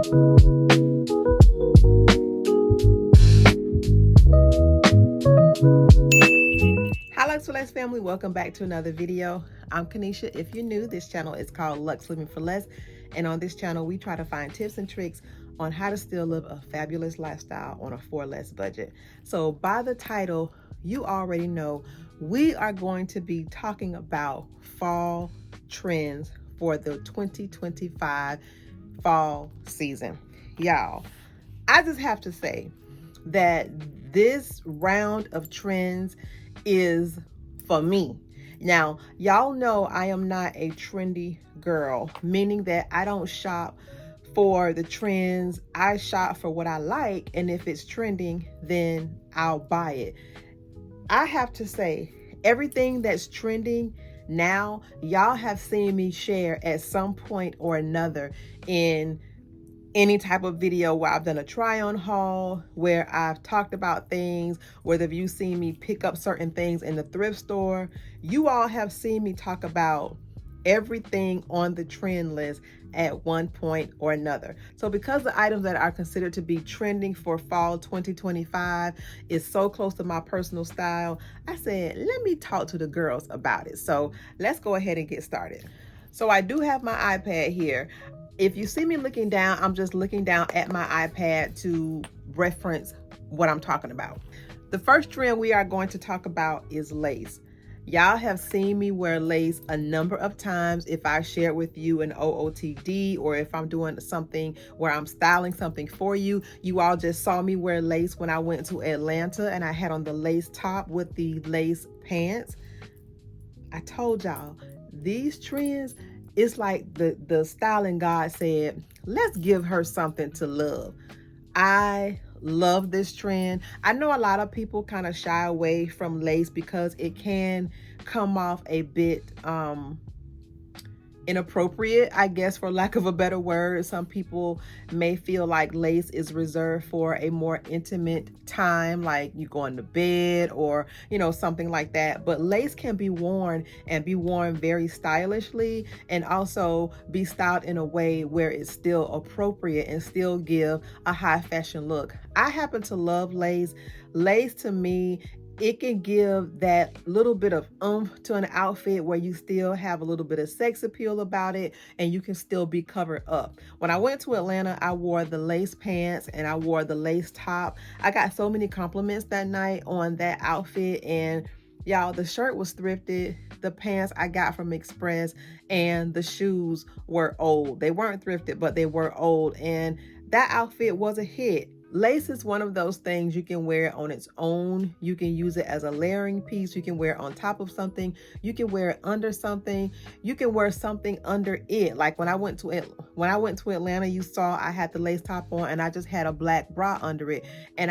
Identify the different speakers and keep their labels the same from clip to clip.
Speaker 1: Hi Luxlivingfor family, welcome back to another video. I'm Kenesha. If you're new, this channel is called Lux Living for Less, and on this channel we try to find tips and tricks on how to still live a fabulous lifestyle on a for less budget. So by the title, you already know we are going to be talking about fall trends for the 2025 fall season. Y'all, I just have to say that this round of trends is for me. Now, y'all know I am not a trendy girl, meaning that I don't shop for the trends. I shop for what I like, and if it's trending, then I'll buy it. I have to say, everything that's trending now, y'all have seen me share at some point or another in any type of video where I've done a try on haul, where I've talked about things, whether you've seen me pick up certain things in the thrift store. You all have seen me talk about everything on the trend list at one point or another. So because the items that are considered to be trending for fall 2025 is so close to my personal style, I said, let me talk to the girls about it. So let's go ahead and get started. So I do have my iPad here. If you see me looking down, I'm just looking down at my iPad to reference what I'm talking about. The first trend we are going to talk about is lace. Y'all have seen me wear lace a number of times if I share with you an OOTD, or if I'm doing something where I'm styling something for you. You all just saw me wear lace when I went to Atlanta and I had on the lace top with the lace pants. I told y'all, these trends, it's like the styling God said, let's give her something to love. I love this trend. I know a lot of people kind of shy away from lace because it can come off a bit inappropriate, I guess, for lack of a better word. Some people may feel like lace is reserved for a more intimate time, like you going to bed or, you know, something like that. But lace can be worn and be worn very stylishly, and also be styled in a way where it's still appropriate and still give a high fashion look. I happen to love lace. Lace, to me, it can give that little bit of oomph to an outfit where you still have a little bit of sex appeal about it, and you can still be covered up. When I went to Atlanta, I wore the lace pants and I wore the lace top. I got so many compliments that night on that outfit, and y'all, the shirt was thrifted, the pants I got from Express, and the shoes were old. They weren't thrifted, but they were old, and that outfit was a hit. Lace is one of those things you can wear on its own. You can use it as a layering piece. You can wear it on top of something. You can wear it under something. You can wear something under it. Like when I went to Atlanta, you saw I had the lace top on and I just had a black bra under it, and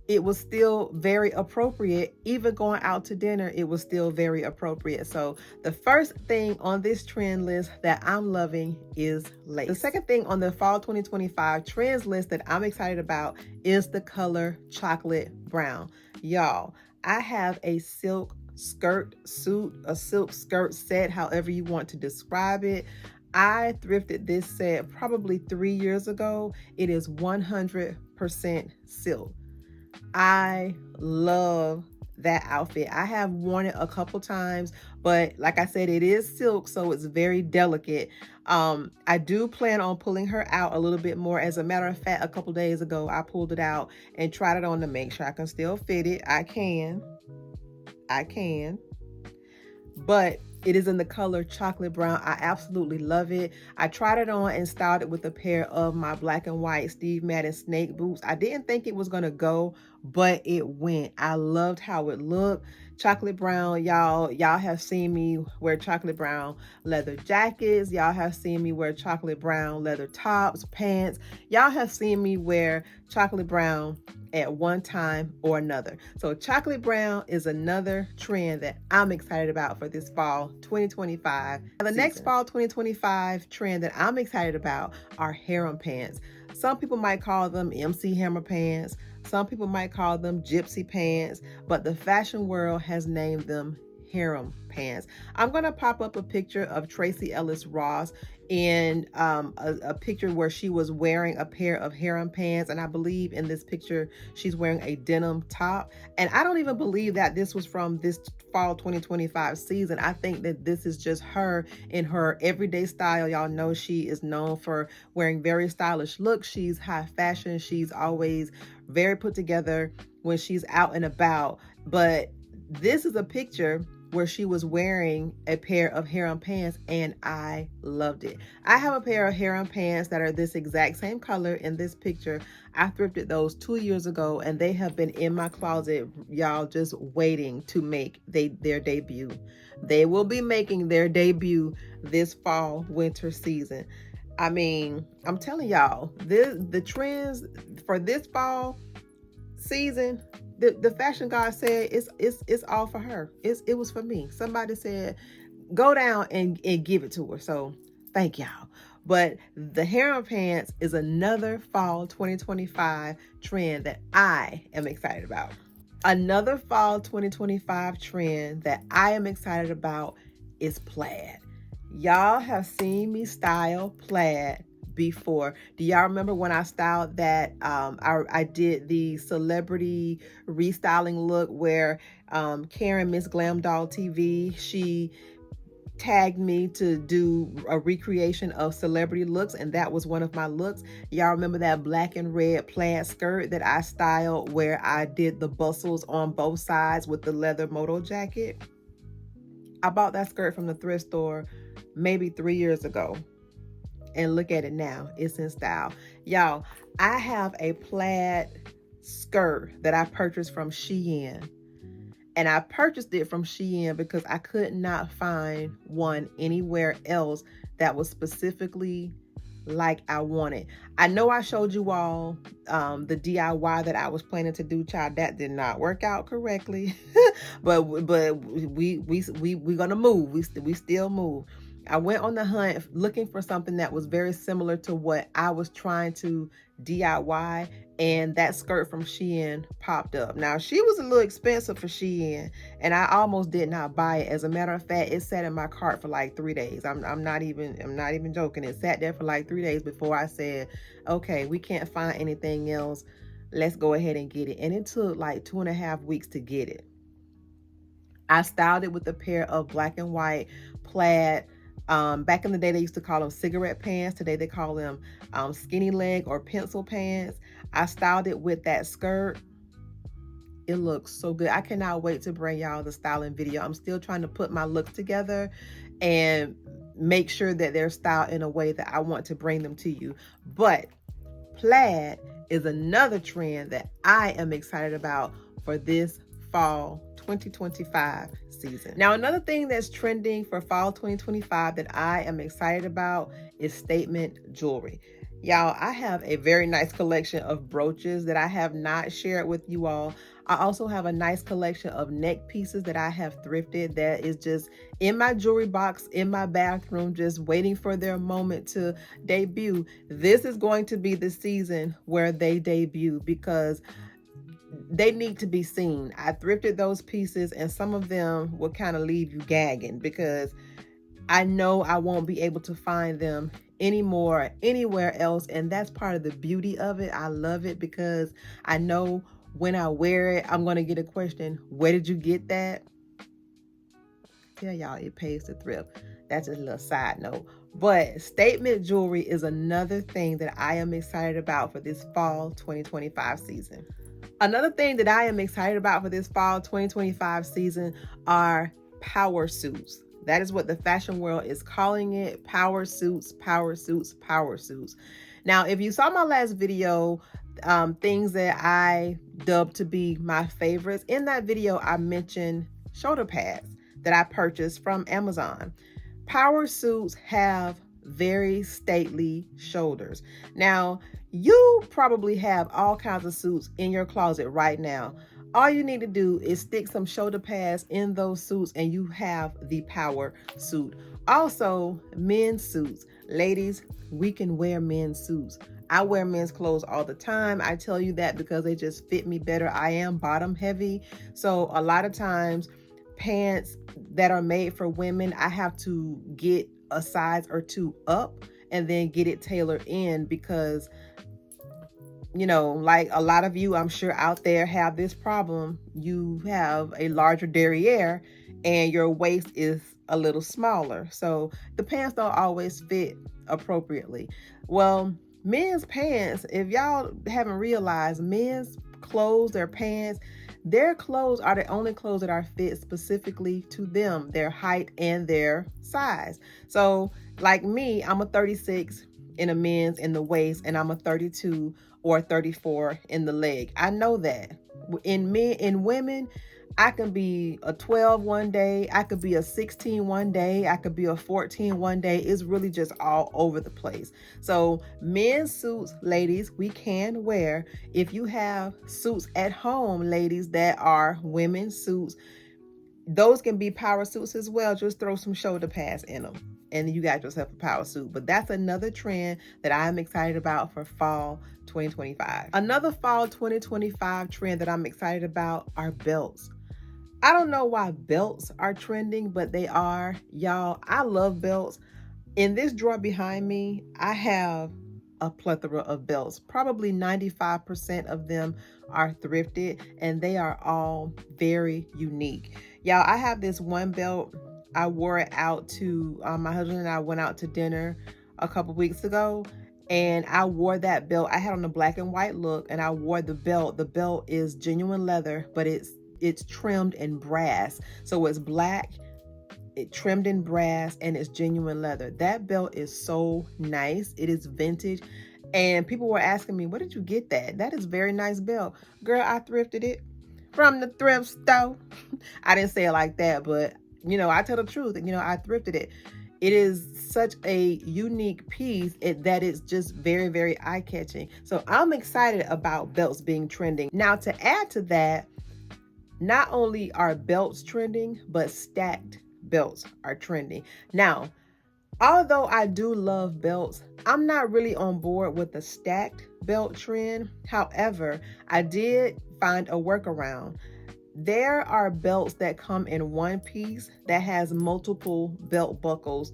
Speaker 1: it was still very appropriate. Even going out to dinner, it was still very appropriate. So the first thing on this trend list that I'm loving is lace. The second thing on the fall 2025 trends list that I'm excited about is the color chocolate brown. Y'all, I have a silk skirt suit, a silk skirt set, however you want to describe it. I thrifted this set probably 3 years ago. It is 100% silk. I love that outfit. I have worn it a couple times, but like I said, it is silk, so it's very delicate. I do plan on pulling her out a little bit more. As a matter of fact, a couple days ago, I pulled it out and tried it on to make sure I can still fit it. I can, but it is in the color chocolate brown. I absolutely love it. I tried it on and styled it with a pair of my black and white Steve Madden snake boots. I didn't think it was gonna go, but it went. I loved how it looked. Chocolate brown, y'all have seen me wear chocolate brown leather jackets. Y'all have seen me wear chocolate brown leather tops, pants. Y'all have seen me wear chocolate brown at one time or another. So chocolate brown is another trend that I'm excited about for this fall 2025. Now, the next fall 2025 trend that I'm excited about are harem pants. Some people might call them MC Hammer pants. Some people might call them gypsy pants, but the fashion world has named them harem pants. I'm going to pop up a picture of Tracee Ellis Ross in a picture where she was wearing a pair of harem pants, and I believe in this picture she's wearing a denim top. And I don't even believe that this was from this fall 2025 season. I think that this is just her in her everyday style. Y'all know she is known for wearing very stylish looks. She's high fashion. She's always very put together when she's out and about. But this is a picture where she was wearing a pair of harem pants, and I loved it. I have a pair of harem pants that are this exact same color in this picture. I thrifted those 2 years ago, and they have been in my closet, y'all, just waiting to make their debut. They will be making their debut this fall winter season. I mean, I'm telling y'all, the trends for this fall season, the fashion god said it's all for her. It was for me. Somebody said go down and give it to her. So thank y'all. But the harem pants is another fall 2025 trend that I am excited about. Another fall 2025 trend that I am excited about is plaid. Y'all have seen me style plaid before. Do y'all remember when I styled that? I did the celebrity restyling look where Karen, Miss Glam Doll TV, she tagged me to do a recreation of celebrity looks, and that was one of my looks. Y'all remember that black and red plaid skirt that I styled where I did the bustles on both sides with the leather moto jacket? I bought that skirt from the thrift store maybe 3 years ago. And look at it now. It's in style. Y'all, I have a plaid skirt that I purchased from Shein. And I purchased it from Shein because I could not find one anywhere else that was specifically like I wanted. I know I showed you all the DIY that I was planning to do, child. That did not work out correctly. but we gonna move. We still move. I went on the hunt looking for something that was very similar to what I was trying to DIY, and that skirt from Shein popped up. Now, she was a little expensive for Shein, and I almost did not buy it. As a matter of fact, it sat in my cart for like 3 days. I'm not even joking. It sat there for like 3 days before I said, okay, we can't find anything else. Let's go ahead and get it. And it took like 2.5 weeks to get it. I styled it with a pair of black and white plaid. Back in the day, they used to call them cigarette pants. Today, they call them skinny leg or pencil pants. I styled it with that skirt. It looks so good. I cannot wait to bring y'all the styling video. I'm still trying to put my look together and make sure that they're styled in a way that I want to bring them to you. But plaid is another trend that I am excited about for this fall 2025 season. Now, another thing that's trending for fall 2025 that I am excited about is statement jewelry. Y'all, I have a very nice collection of brooches that I have not shared with you all. I also have a nice collection of neck pieces that I have thrifted that is just in my jewelry box in my bathroom, just waiting for their moment to debut. This is going to be the season where they debut because they need to be seen. I thrifted those pieces, and some of them will kind of leave you gagging because I know I won't be able to find them anymore anywhere else, and that's part of the beauty of it. I love it because I know when I wear it, I'm going to get a question, where did you get that? Tell y'all it pays to thrift. That's just a little side note. But statement jewelry is another thing that I am excited about for this fall 2025 season. Another thing that I am excited about for this fall 2025 season are power suits. That is what the fashion world is calling it. Power suits, power suits, power suits. Now, if you saw my last video, things that I dubbed to be my favorites, in that video, I mentioned shoulder pads that I purchased from Amazon. Power suits have very stately shoulders. Now, you probably have all kinds of suits in your closet right now. All you need to do is stick some shoulder pads in those suits and you have the power suit. Also, men's suits. Ladies, we can wear men's suits. I wear men's clothes all the time. I tell you that because they just fit me better. I am bottom heavy. So a lot of times pants that are made for women, I have to get a size or two up and then get it tailored in, because you know, like a lot of you, I'm sure out there have this problem. You have a larger derriere and your waist is a little smaller. So the pants don't always fit appropriately. Well, men's pants, if y'all haven't realized, men's clothes, their clothes are the only clothes that are fit specifically to them, their height and their size. So like me, I'm a 36 in a men's in the waist, and I'm a 32 or 34 in the leg. I know that. In women, I can be a 12 one day, I could be a 16 one day, I could be a 14 one day. It's really just all over the place. So men's suits, ladies, we can wear. If you have suits at home, ladies, that are women's suits, those can be power suits as well. Just throw some shoulder pads in them and you got yourself a power suit. But that's another trend that I'm excited about for fall 2025. Another fall 2025 trend that I'm excited about are belts. I don't know why belts are trending, but they are. Y'all, I love belts. In this drawer behind me, I have a plethora of belts. Probably 95% of them are thrifted, and they are all very unique. Y'all, I have this one belt. I wore it out to, my husband and I went out to dinner a couple weeks ago, and I wore that belt. I had on a black and white look, and I wore the belt. The belt is genuine leather, but it's trimmed in brass. So it's black, it trimmed in brass, and it's genuine leather. That belt is so nice. It is vintage. And people were asking me, where did you get that? That is a very nice belt. Girl, I thrifted it from the thrift store. I didn't say it like that, but you know, I tell the truth. You know, I thrifted it. It is such a unique piece that is just very, very eye-catching. So I'm excited about belts being trending. Now, to add to that, not only are belts trending, but stacked belts are trending. Now, although I do love belts, I'm not really on board with the stacked belt trend. However, I did find a workaround. There are belts that come in one piece that has multiple belt buckles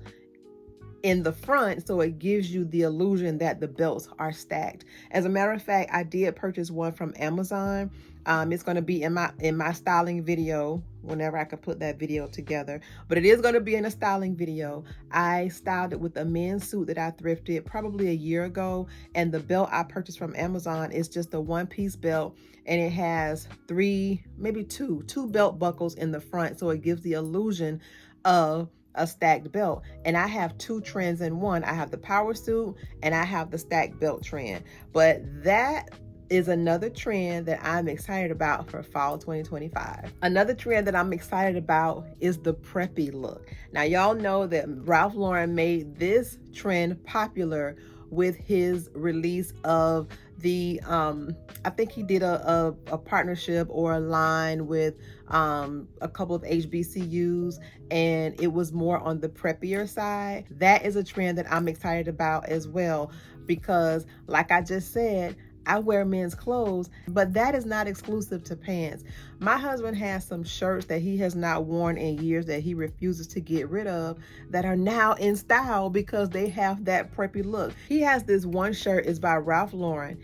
Speaker 1: in the front, so it gives you the illusion that the belts are stacked. As a matter of fact, I did purchase one from Amazon. It's going to be in my styling video whenever I can put that video together, but it is going to be in a styling video. I styled it with a men's suit that I thrifted probably a year ago, and the belt I purchased from Amazon is just a one-piece belt, and it has maybe two belt buckles in the front, so it gives the illusion of a stacked belt. And I have two trends in one. I have the power suit and I have the stacked belt trend. But that is another trend that I'm excited about for fall 2025. Another trend that I'm excited about is the preppy look. Now, y'all know that Ralph Lauren made this trend popular with his release of the I think he did a partnership or a line with a couple of HBCUs, and it was more on the preppier side. That is a trend that I'm excited about as well, because like I just said, I wear men's clothes, but that is not exclusive to pants. My husband has some shirts that he has not worn in years that he refuses to get rid of that are now in style because they have that preppy look. He has this one shirt, it's by Ralph Lauren.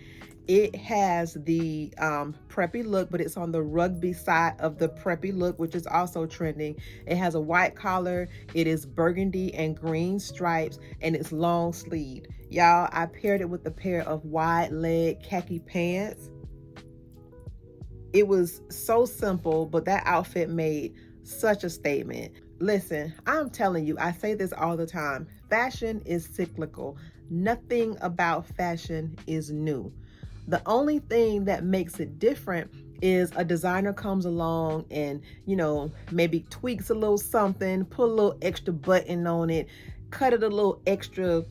Speaker 1: It has the preppy look, but it's on the rugby side of the preppy look, which is also trending. It has a white collar, it is burgundy and green stripes, and it's long sleeved. Y'all, I paired it with a pair of wide leg khaki pants. It was so simple, but that outfit made such a statement. Listen, I'm telling you, I say this all the time. Fashion is cyclical. Nothing about fashion is new. The only thing that makes it different is a designer comes along and, you know, maybe tweaks a little something, put a little extra button on it, cut it a little extra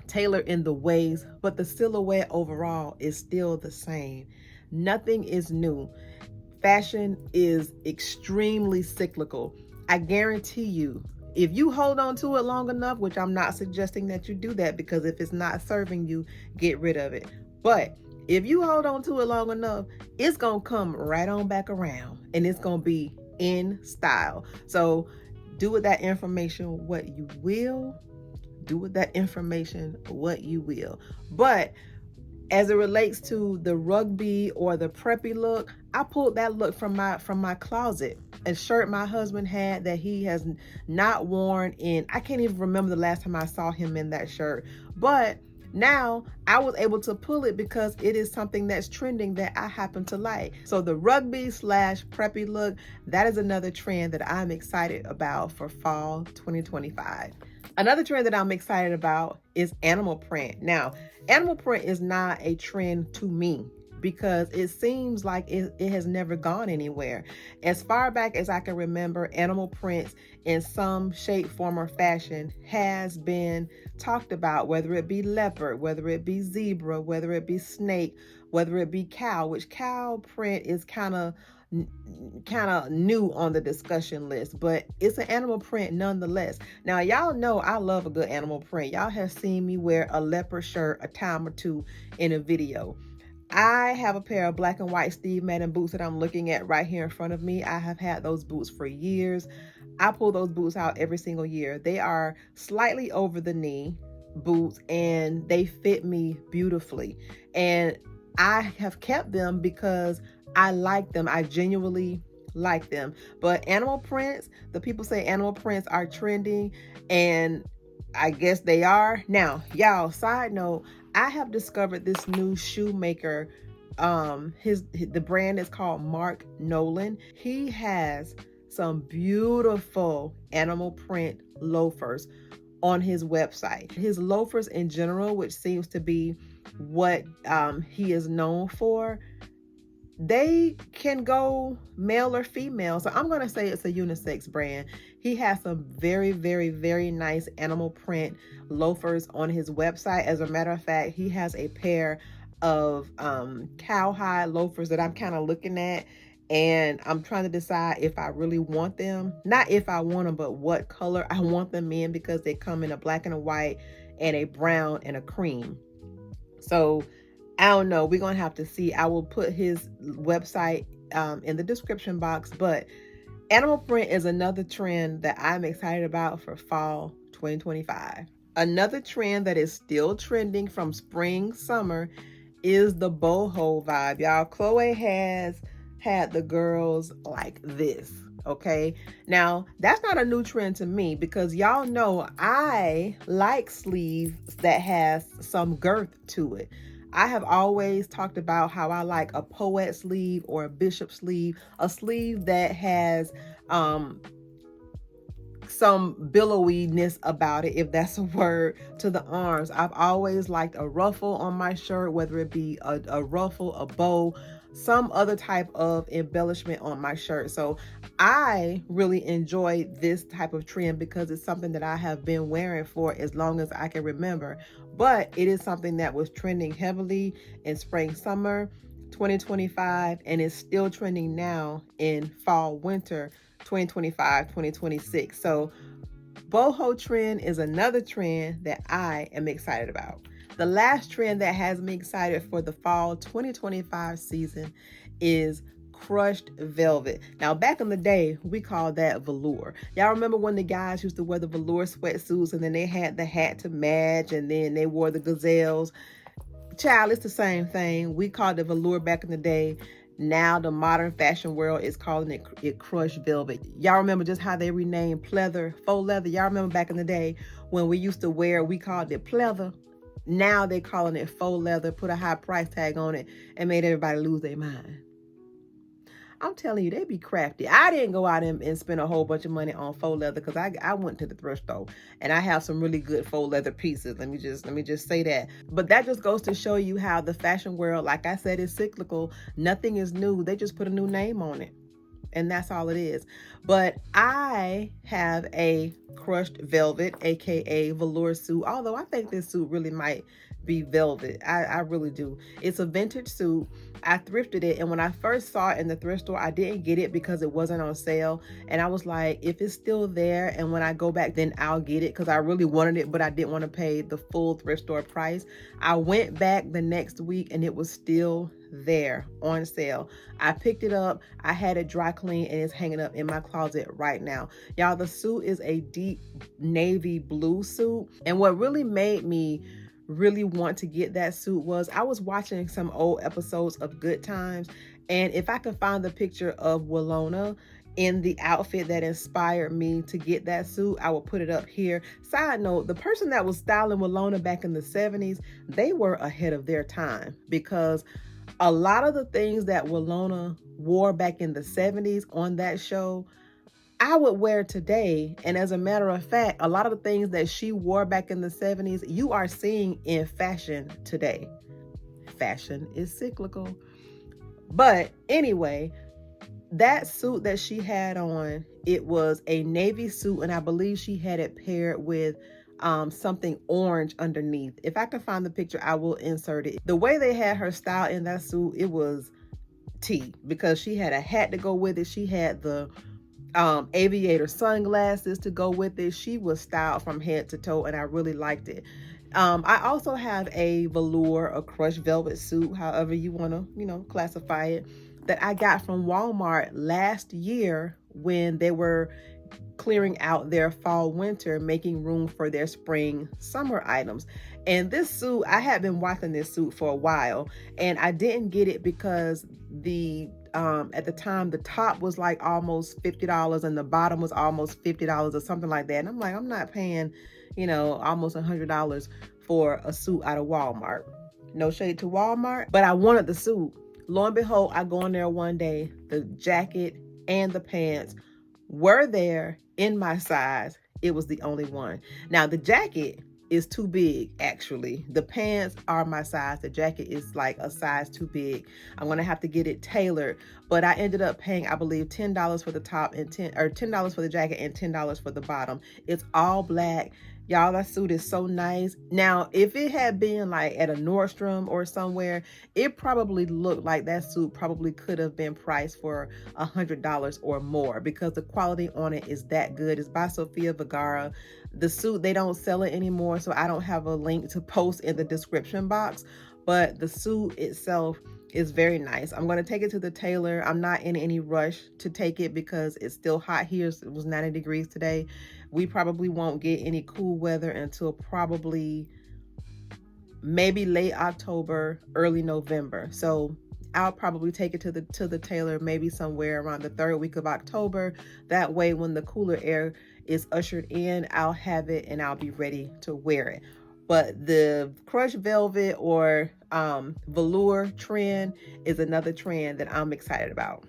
Speaker 1: tailor in the waist, but the silhouette overall is still the same. Nothing is new. Fashion is extremely cyclical. I guarantee you, if you hold on to it long enough, which I'm not suggesting that you do that, because if it's not serving you, get rid of it. But if you hold on to it long enough, it's going to come right on back around, and it's going to be in style. So do with that information what you will. Do with that information what you will. But as it relates to the rugby or the preppy look, I pulled that look from my closet. A shirt my husband had that he has not worn in, I can't even remember the last time I saw him in that shirt. But now I was able to pull it because it is something that's trending that I happen to like. So the rugby / preppy look, that is another trend that I'm excited about for fall 2025. Another trend that I'm excited about is animal print. Now, animal print is not a trend to me because it seems like it has never gone anywhere. As far back as I can remember, animal prints in some shape, form, or fashion has been talked about, whether it be leopard, whether it be zebra, whether it be snake, whether it be cow, which cow print is kind of new on the discussion list, but it's an animal print nonetheless. Now, y'all know I love a good animal print. Y'all have seen me wear a leopard shirt a time or two in a video. I have a pair of black and white Steve Madden boots that I'm looking at right here in front of me. I have had those boots for years. I pull those boots out every single year. They are slightly over the knee boots and they fit me beautifully. And I have kept them because I like them. I genuinely like them. But animal prints, the people say animal prints are trending, and I guess they are. Now, y'all, side note, I have discovered this new shoemaker. The brand is called Mark Nolan. He has some beautiful animal print loafers on his website. His loafers in general, which seems to be what he is known for, they can go male or female. So I'm going to say it's a unisex brand. He has some very, very, very nice animal print loafers on his website. As a matter of fact, he has a pair of cowhide loafers that I'm kind of looking at, and I'm trying to decide if I really want them. Not if I want them, but what color I want them in, because they come in a black and a white and a brown and a cream. So I don't know. We're going to have to see. I will put his website in the description box. But animal print is another trend that I'm excited about for fall 2025. Another trend that is still trending from spring, summer is the boho vibe. Y'all, Chloe has had the girls like this. Okay. Now, that's not a new trend to me because y'all know I like sleeves that has some girth to it. I have always talked about how I like a poet sleeve or a bishop sleeve, a sleeve that has some billowiness about it, if that's a word, to the arms. I've always liked a ruffle on my shirt, whether it be a ruffle, a bow, some other type of embellishment on my shirt. So I really enjoy this type of trend because it's something that I have been wearing for as long as I can remember. But it is something that was trending heavily in spring, summer 2025, and is still trending now in fall, winter 2025, 2026. So boho trend is another trend that I am excited about. The last trend that has me excited for the fall 2025 season is crushed velvet. Now, back in the day, we called that velour. Y'all remember when the guys used to wear the velour sweatsuits and then they had the hat to match and then they wore the gazelles? Child, it's the same thing. We called it velour back in the day. Now the modern fashion world is calling it crushed velvet. Y'all remember just how they renamed pleather, faux leather? Y'all remember back in the day when we used to wear, we called it pleather. Now they're calling it faux leather, put a high price tag on it, and made everybody lose their mind. I'm telling you, they be crafty. I didn't go out and spend a whole bunch of money on faux leather because I went to the thrift store and I have some really good faux leather pieces. Let me just say that. But that just goes to show you how the fashion world, like I said, is cyclical. Nothing is new. They just put a new name on it. And that's all it is. But I have a crushed velvet, aka velour suit. Although I think this suit really might be velvet. I really do. It's a vintage suit. I thrifted it, and when I first saw it in the thrift store, I didn't get it because it wasn't on sale. And I was like, if it's still there and when I go back, then I'll get it, because I really wanted it, but I didn't want to pay the full thrift store price. I went back the next week and it was still there on sale. I picked it up. I had it dry clean and it's hanging up in my closet right now. Y'all, the suit is a deep navy blue suit. And what really made me really want to get that suit was I was watching some old episodes of Good Times, and if I could find the picture of Willona in the outfit that inspired me to get that suit, I will put it up here. Side note, the person that was styling Willona back in the 70s, they were ahead of their time, because a lot of the things that Willona wore back in the 70s on that show, I would wear today. And as a matter of fact, a lot of the things that she wore back in the 70s, you are seeing in fashion today. Fashion is cyclical. But anyway, that suit that she had on, it was a navy suit, and I believe she had it paired with something orange underneath. If I can find the picture, I will insert it. The way they had her style in that suit, it was tea, because she had a hat to go with it. She had the aviator sunglasses to go with it. She was styled from head to toe, and I really liked it. I also have a velour, a crushed velvet suit, however you want to, classify it, that I got from Walmart last year when they were clearing out their fall winter, making room for their spring summer items. And this suit, I had been watching this suit for a while, and I didn't get it because the at the time the top was like almost $50 and the bottom was almost $50 or something like that. And I'm like, I'm not paying, almost $100 for a suit out of Walmart. No shade to Walmart, but I wanted the suit. Lo and behold, I go in there one day, the jacket and the pants were there in my size. It was the only one. Now the jacket is too big, actually. The pants are my size. The jacket is like a size too big. I'm gonna have to get it tailored. But I ended up paying, I believe, $10 for the top and $10 for the jacket and $10 for the bottom. It's all black. Y'all, that suit is so nice. Now, if it had been like at a Nordstrom or somewhere, it probably looked like that suit probably could have been priced for $100 or more, because the quality on it is that good. It's by Sofia Vergara. The suit, they don't sell it anymore, so I don't have a link to post in the description box, but the suit itself is very nice. I'm going to take it to the tailor. I'm not in any rush to take it because it's still hot here. It was 90 degrees today. We probably won't get any cool weather until probably maybe late October, early November. So I'll probably take it to the tailor maybe somewhere around the 3rd week of October. That way, when the cooler air is ushered in, I'll have it and I'll be ready to wear it. But the crushed velvet or velour trend is another trend that I'm excited about.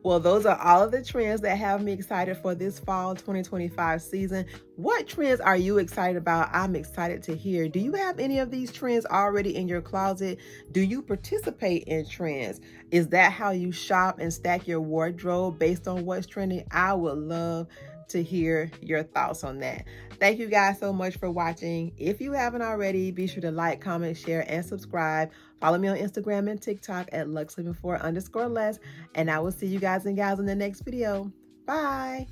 Speaker 1: Well, those are all of the trends that have me excited for this fall 2025 season. What trends are you excited about? I'm excited to hear. Do you have any of these trends already in your closet? Do you participate in trends? Is that how you shop and stack your wardrobe based on what's trending? I would love to hear your thoughts on that. Thank you guys so much for watching. If you haven't already, be sure to like, comment, share, and subscribe. Follow me on Instagram and TikTok at Luxlivingfor_less. And I will see you guys and gals in the next video. Bye.